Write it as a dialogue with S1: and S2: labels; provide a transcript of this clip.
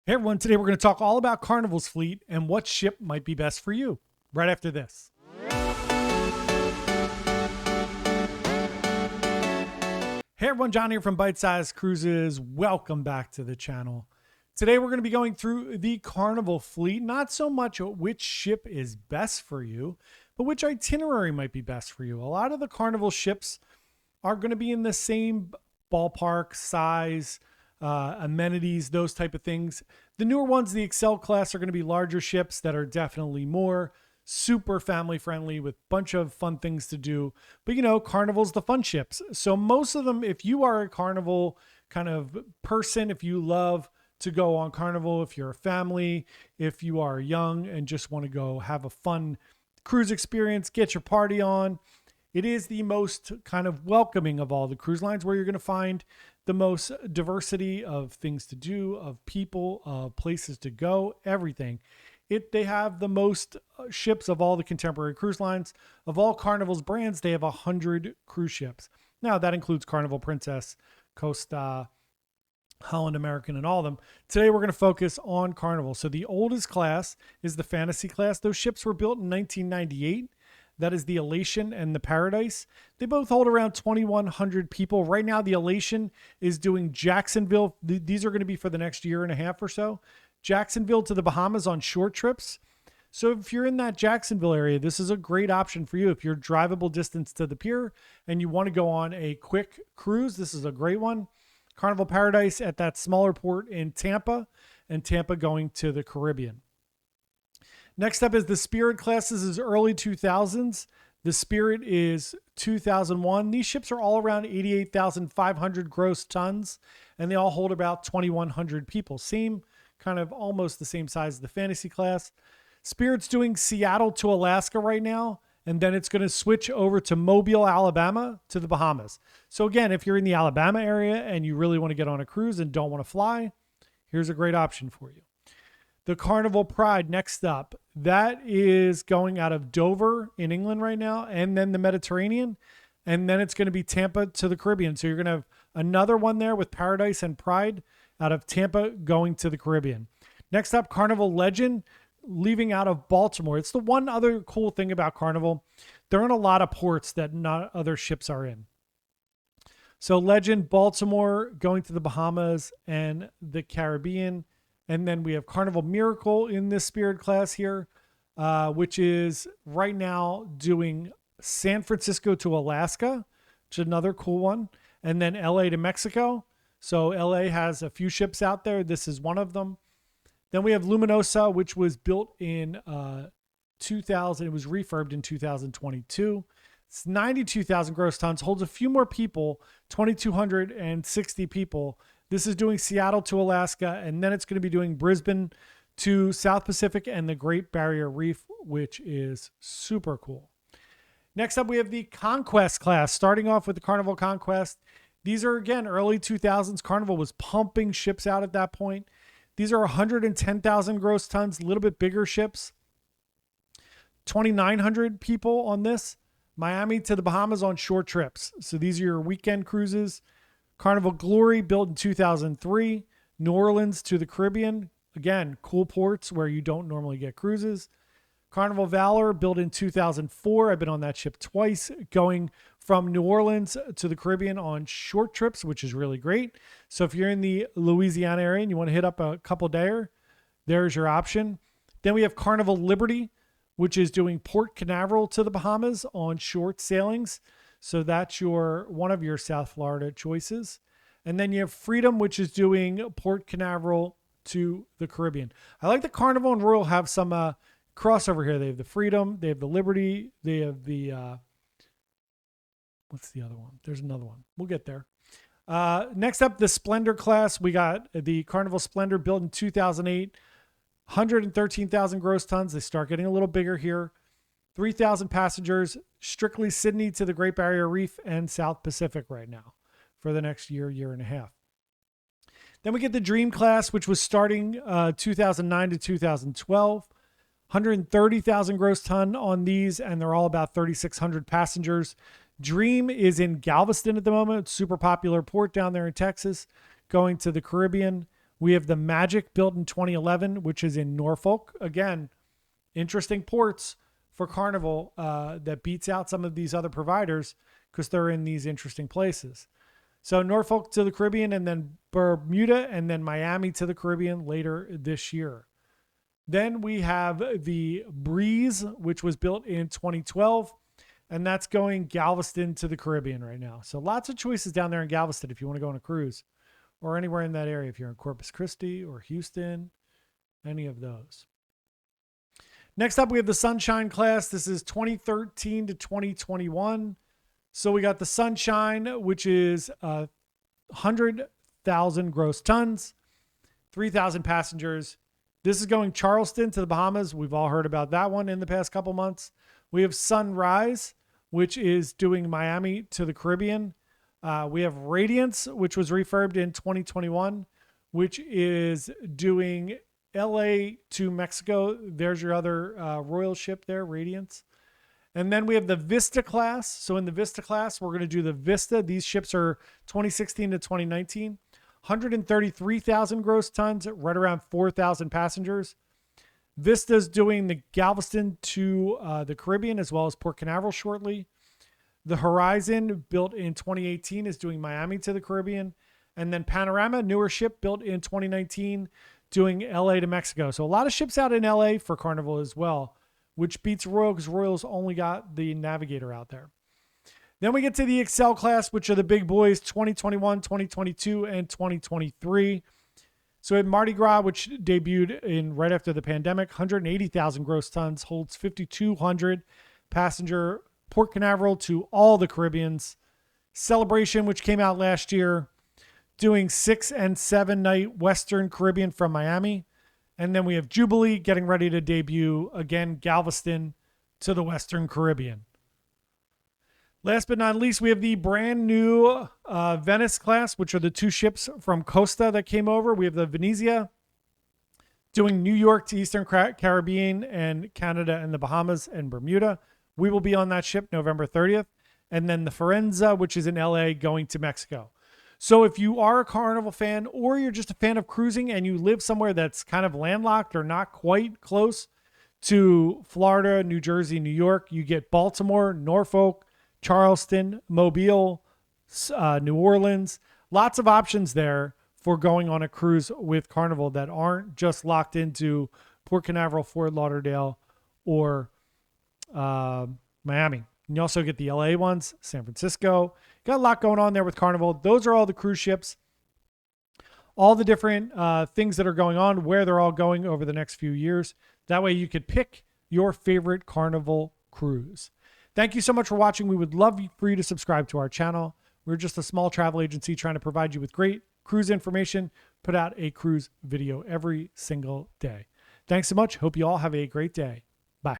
S1: Hey everyone, today we're going to talk all about Carnival's fleet and what ship might be best for you right after this. Hey everyone, John here from Bite Size Cruises. Welcome back to the channel. Today we're going to be going through the Carnival fleet, not so much which ship is best for you, but which itinerary might be best for you. A lot of the Carnival ships are going to be in the same ballpark, size, amenities, those type of things. The newer ones, the Excel class, are going to be larger ships that are definitely more super family friendly with a bunch of fun things to do. But Carnival's the fun ships. So most of them, if you are a Carnival kind of person, if you love to go on Carnival, if you're a family, if you are young and just want to go have a fun cruise experience, get your party on, it is the most kind of welcoming of all the cruise lines, where you're going to find the most diversity of things to do, of people, of places to go, everything. They have the most ships of all the contemporary cruise lines. Of all Carnival's brands, they have 100 cruise ships. Now, that includes Carnival Princess, Costa, Holland American, and all of them. Today, we're going to focus on Carnival. So the oldest class is the Fantasy class. Those ships were built in 1998. That is the Elation and the Paradise. They both hold around 2,100 people. Right now, the Elation is doing Jacksonville. These are going to be for the next year and a half or so. Jacksonville to the Bahamas on short trips. So if you're in that Jacksonville area, this is a great option for you. If you're drivable distance to the pier and you want to go on a quick cruise, this is a great one. Carnival Paradise at that smaller port in Tampa, and Tampa going to the Caribbean. Next up is the Spirit classes, is early 2000s. The Spirit is 2001. These ships are all around 88,500 gross tons, and they all hold about 2,100 people. Same kind of almost the same size as the Fantasy class. Spirit's doing Seattle to Alaska right now, and then it's going to switch over to Mobile, Alabama to the Bahamas. So again, if you're in the Alabama area and you really want to get on a cruise and don't want to fly, here's a great option for you. The Carnival Pride next up, that is going out of Dover in England right now, and then the Mediterranean, and then it's going to be Tampa to the Caribbean. So you're going to have another one there with Paradise and Pride out of Tampa going to the Caribbean. Next up, Carnival Legend, leaving out of Baltimore. It's the one other cool thing about Carnival. They're in a lot of ports that not other ships are in. So Legend, Baltimore, going to the Bahamas and the Caribbean. And then we have Carnival Miracle in this Spirit class here, which is right now doing San Francisco to Alaska, which is another cool one. And then LA to Mexico. So LA has a few ships out there. This is one of them. Then we have Luminosa, which was built in 2000. It was refurbed in 2022. It's 92,000 gross tons, holds a few more people, 2,260 people. This is doing Seattle to Alaska, and then it's going to be doing Brisbane to South Pacific and the Great Barrier Reef, which is super cool. Next up, we have the Conquest class, starting off with the Carnival Conquest. These are, again, early 2000s. Carnival was pumping ships out at that point. These are 110,000 gross tons, a little bit bigger ships. 2,900 people on this. Miami to the Bahamas on short trips. So these are your weekend cruises. Carnival Glory, built in 2003. New Orleans to the Caribbean. Again, cool ports where you don't normally get cruises. Carnival Valor, built in 2004. I've been on that ship twice, going from New Orleans to the Caribbean on short trips, which is really great. So if you're in the Louisiana area and you want to hit up a couple dayer, there's your option. Then we have Carnival Liberty, which is doing Port Canaveral to the Bahamas on short sailings. So that's one of your South Florida choices. And then you have Freedom, which is doing Port Canaveral to the Caribbean. I like the Carnival and Royal have some crossover here. They have the Freedom, they have the Liberty, they have the what's the other one? There's another one. We'll get there. Next up, the Splendor class. We got the Carnival Splendor, built in 2008. 113,000 gross tons. They start getting a little bigger here. 3,000 passengers, strictly Sydney to the Great Barrier Reef and South Pacific right now for the next year and a half. Then we get the Dream class, which was starting 2009 to 2012. 130,000 gross ton on these, and they're all about 3,600 passengers. Dream is in Galveston at the moment. Super popular port down there in Texas, going to the Caribbean. We have the Magic, built in 2011, which is in Norfolk. Again, interesting ports for Carnival that beats out some of these other providers because they're in these interesting places. So Norfolk to the Caribbean, and then Bermuda, and then Miami to the Caribbean later this year. Then we have the Breeze, which was built in 2012, and that's going Galveston to the Caribbean right now. So lots of choices down there in Galveston if you want to go on a cruise, or anywhere in that area if you're in Corpus Christi or Houston, any of those. Next up, we have the Sunshine class. This is 2013 to 2021. So we got the Sunshine, which is 100,000 gross tons, 3,000 passengers. This is going Charleston to the Bahamas. We've all heard about that one in the past couple months. We have Sunrise, which is doing Miami to the Caribbean. We have Radiance, which was refurbed in 2021, which is doing LA to Mexico. There's your other royal ship there, Radiance. And then we have the Vista class. So in the Vista class, we're going to do the Vista. These ships are 2016 to 2019. 133,000 gross tons, right around 4,000 passengers. Vista's doing the Galveston to the Caribbean as well as Port Canaveral shortly. The Horizon, built in 2018, is doing Miami to the Caribbean. And then Panorama, newer ship built in 2019, doing LA to Mexico. So a lot of ships out in LA for Carnival as well, which beats Royal because Royal's only got the Navigator out there. Then we get to the Excel class, which are the big boys, 2021, 2022, and 2023. So we had Mardi Gras, which debuted in right after the pandemic, 180,000 gross tons, holds 5,200 passenger. Port Canaveral to all the Caribbeans. Celebration, which came out last year, doing 6 and 7 night Western Caribbean from Miami. And then we have Jubilee getting ready to debut again, Galveston to the Western Caribbean. Last but not least, we have the brand new Venice class, which are the two ships from Costa that came over. We have the Venezia doing New York to Eastern Caribbean and Canada and the Bahamas and Bermuda. We will be on that ship November 30th. And then the Forenza, which is in LA, going to Mexico. So if you are a Carnival fan, or you're just a fan of cruising and you live somewhere that's kind of landlocked or not quite close to Florida, New Jersey, New York, you get Baltimore, Norfolk, Charleston, Mobile, New Orleans. Lots of options there for going on a cruise with Carnival that aren't just locked into Port Canaveral, Fort Lauderdale, or Miami. And you also get the LA ones, San Francisco. Got a lot going on there with Carnival. Those are all the cruise ships, all the different things that are going on, where they're all going over the next few years. That way you could pick your favorite Carnival cruise. Thank you so much for watching. We would love for you to subscribe to our channel. We're just a small travel agency trying to provide you with great cruise information, put out a cruise video every single day. Thanks so much. Hope you all have a great day.